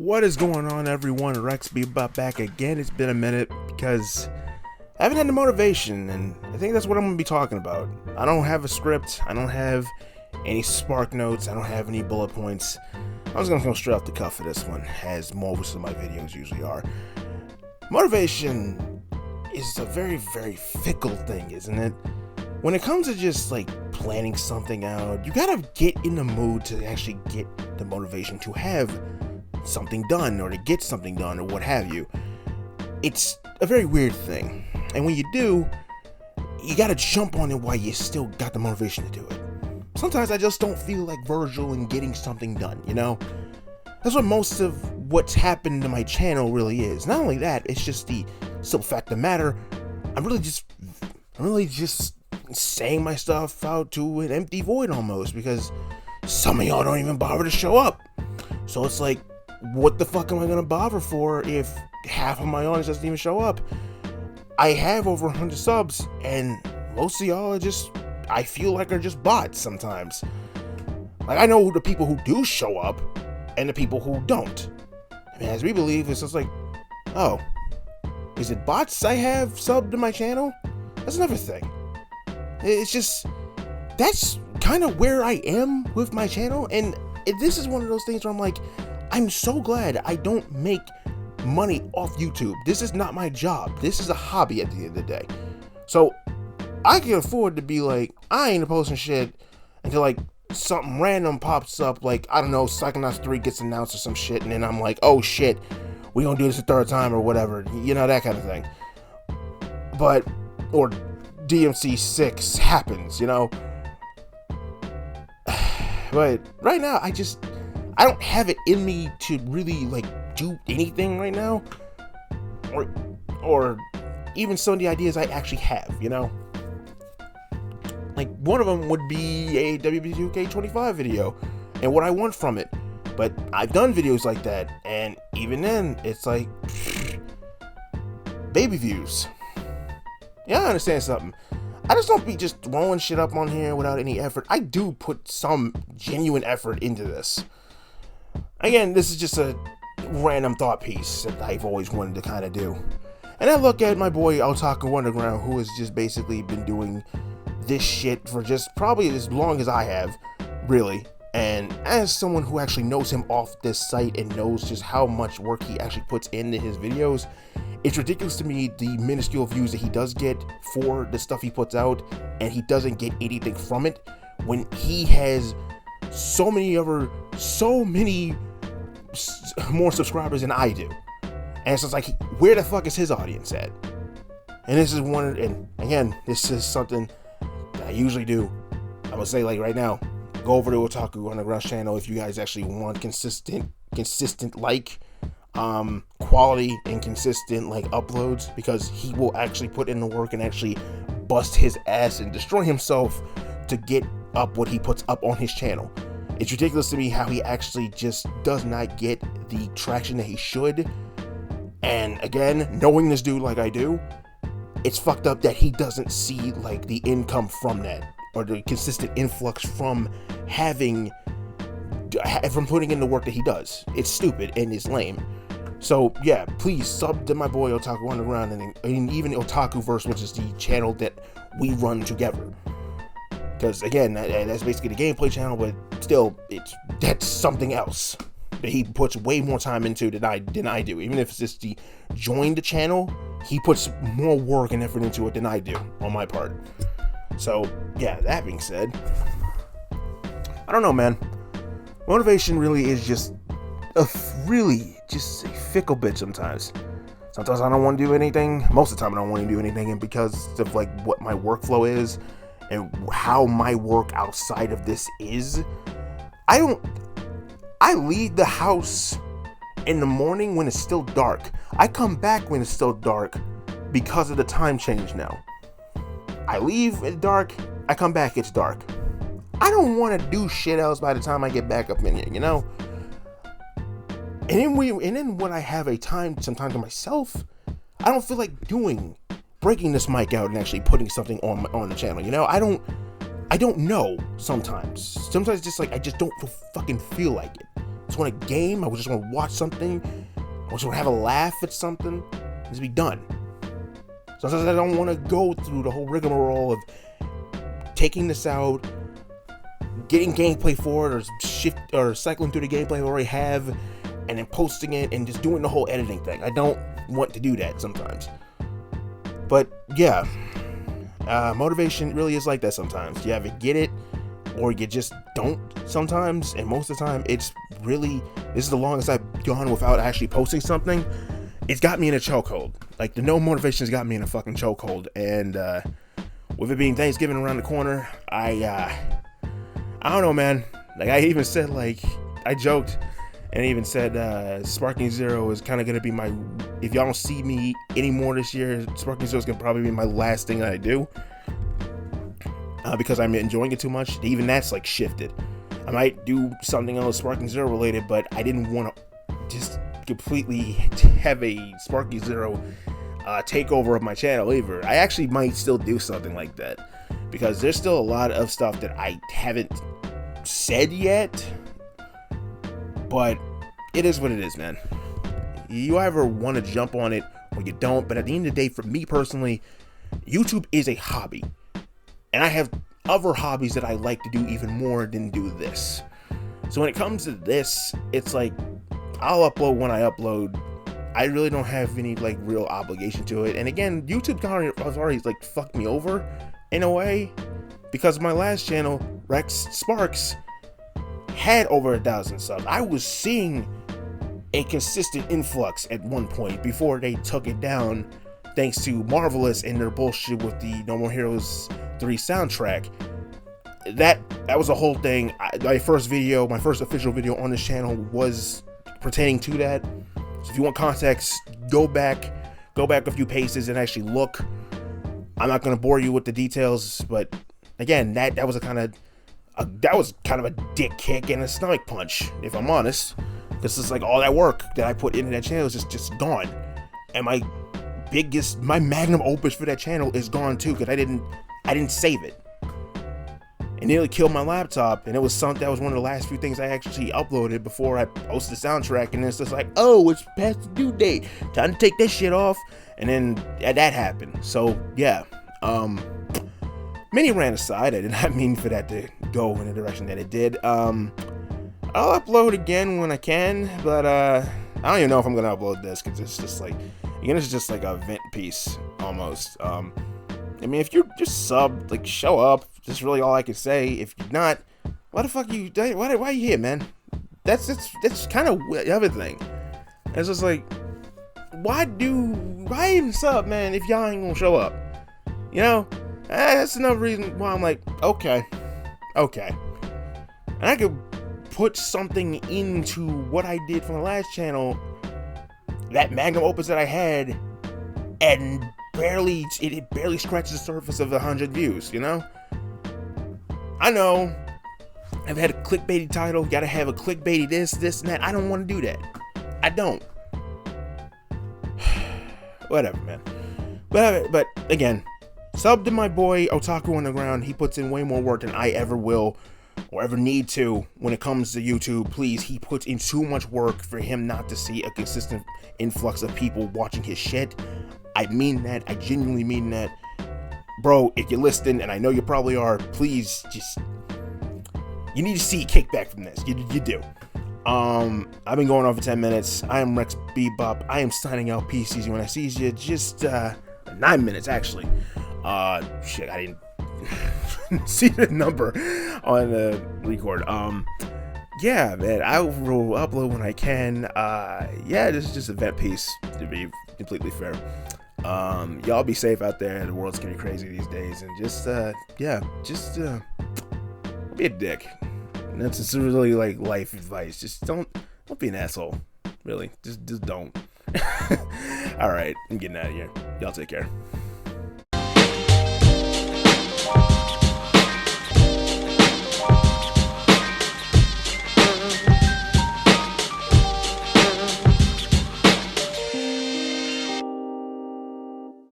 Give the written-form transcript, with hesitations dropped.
What is going on, everyone? Rex Bebop back again. It's been a minute because I haven't had the motivation, and I think that's what I'm going to be talking about. I don't have a script. I don't have any spark notes. I don't have any bullet points. I'm just going to go straight off the cuff for this one, as most of my videos usually are. Motivation is a very, very fickle thing, isn't it? When it comes to just like planning something out, you gotta get in the mood to actually get the motivation to have something done or to get something done or what have you. It's a very weird thing, and when you do, you gotta jump on it while you still got the motivation to do it. Sometimes I just don't feel like Virgil and getting something done, you know? That's what most of what's happened to my channel really is. Not only that, it's just the simple fact of the matter, I'm really just saying my stuff out to an empty void almost, because some of y'all don't even bother to show up. So it's like, what the fuck am I gonna bother for if half of my audience doesn't even show up? I have over 100 subs, and most of y'all are just, I feel like, are just bots sometimes. Like, I know the people who do show up and the people who don't. I mean, as we believe, it's just like, oh, is it bots I have subbed to my channel? That's another thing. It's just, that's kind of where I am with my channel, and this is one of those things where I'm like, I'm so glad I don't make money off YouTube. This is not my job. This is a hobby at the end of the day. So I can afford to be like, I ain't posting shit until like something random pops up, like, I don't know, Psychonauts 3 gets announced or some shit, and then I'm like, oh shit, we gonna do this a third time or whatever, you know, that kind of thing. But, or DMC 6 happens, you know. But right now, I don't have it in me to really like do anything right now, or even some of the ideas I actually have, you know. Like, one of them would be a WB2K25 video and what I want from it. But I've done videos like that, and even then, it's like baby views. Yeah, I understand something. I just don't be just throwing shit up on here without any effort. I do put some genuine effort into this. Again, this is just a random thought piece that I've always wanted to kind of do. And I look at my boy Otaku Underground, who has just basically been doing this shit for just probably as long as I have, really. And as someone who actually knows him off this site and knows just how much work he actually puts into his videos, it's ridiculous to me the minuscule views that he does get for the stuff he puts out, and he doesn't get anything from it when he has so many more subscribers than I do. And so it's like, where the fuck is his audience at? And this is one, and again, this is something that I usually do. I'm gonna say, like, right now, go over to Otaku Underground's channel if you guys actually want consistent like quality and consistent like uploads, because he will actually put in the work and actually bust his ass and destroy himself to get up what he puts up on his channel. It's ridiculous to me how he actually just does not get the traction that he should. And again, knowing this dude like I do, it's fucked up that he doesn't see like the income from that, or the consistent influx from putting in the work that he does. It's stupid and it's lame. So yeah, please sub to my boy Otaku Underground, and even Otakuverse, which is the channel that we run together. Because again, that's basically the gameplay channel, but still, that's something else that he puts way more time into than I do. Even if it's just the join the channel, he puts more work and effort into it than I do on my part. So yeah, that being said, I don't know, man. Motivation really is just a fickle bitch sometimes. Sometimes I don't want to do anything. Most of the time I don't want to do anything, and because of like what my workflow is and how my work outside of this is, I leave the house in the morning when it's still dark. I come back when it's still dark because of the time change now. I leave at dark, I come back, it's dark. I don't want to do shit else by the time I get back up in here, you know? And then when I have some time to myself, I don't feel like breaking this mic out and actually putting something on the channel, you know? I don't know sometimes. Sometimes just like, I just don't fucking feel like it. just want to game. I just want to watch something. I just want to have a laugh at something. Just be done. Sometimes I don't want to go through the whole rigmarole of taking this out, getting gameplay for it, or cycling through the gameplay I already have, and then posting it and just doing the whole editing thing. I don't want to do that sometimes. But yeah, motivation really is like that sometimes. You either get it or you just don't sometimes, and most of the time it's really, this is the longest I've gone without actually posting something. It's got me in a chokehold. Like, the no motivation's got me in a fucking chokehold. And with it being Thanksgiving around the corner, I don't know, man. Like, I even said, like, I joked and even said Sparking Zero is kind of going to be my, if y'all don't see me anymore this year, Sparking Zero is going to probably be my last thing that I do. Because I'm enjoying it too much. Even that's, like, shifted. I might do something else Sparking Zero related, but I didn't want to just completely have a Sparking Zero takeover of my channel either. I actually might still do something like that, because there's still a lot of stuff that I haven't said yet, but it is what it is, man. You either want to jump on it or you don't. But at the end of the day, for me personally, YouTube is a hobby, and I have other hobbies that I like to do even more than do this. So when it comes to this, it's like, I'll upload when I upload. I really don't have any, like, real obligation to it. And again, YouTube has already, like, fucked me over in a way, because my last channel, Rex Sparks, had over 1,000 subs. I was seeing a consistent influx at one point before they took it down, thanks to Marvelous and their bullshit with the No More Heroes 3 soundtrack. That was a whole thing. My first official video on this channel was pertaining to that. So if you want context, go back a few paces and actually look. I'm not going to bore you with the details, but again, that was kind of a dick kick and a stomach punch, if I'm honest. This is like all that work that I put into that channel is just gone, and my magnum opus for that channel is gone too, because I didn't save it. It nearly killed my laptop, and it was something that was one of the last few things I actually uploaded before I posted the soundtrack. And it's just like, oh, it's past the due date, time to take this shit off. And then that happened. So yeah, mini rant aside, I did not mean for that to go in the direction that it did. I'll upload again when I can, but I don't even know if I'm gonna upload this, because it's just like, again, it's just like a vent piece almost. I mean, if you're just subbed, like, show up. That's really all I can say. If you're not, why the fuck you? Why are you here, man? That's kind of the other thing. It's just like, why even sub, man, if y'all ain't gonna show up? You know, that's another reason why I'm like, okay. And I could put something into what I did from the last channel, that magnum opus that I had, and it barely scratches the surface of 100 views, you know? I know I've had a clickbaity title, gotta have a clickbaity this and that. I don't want to do that. I don't. Whatever, man. But again, sub to my boy Otaku Underground. He puts in way more work than I ever will or ever need to when it comes to YouTube. Please, he puts in too much work for him not to see a consistent influx of people watching his shit. I mean that. I genuinely mean that. Bro, if you're listening, and I know you probably are, please just, you need to see a kickback from this. You do. I've been going on for 10 minutes. I am Rex Bebop. I am signing out. Peace, easy when I see you. Just 9 minutes actually. Shit, I didn't see the number on the record. Yeah, man, I will upload when I can. Yeah, this is just a vet piece, to be completely fair. Y'all be safe out there. The world's getting crazy these days, and just be a dick. And that's really like life advice. Just don't be an asshole. Really, just don't. All right, I'm getting out of here. Y'all take care.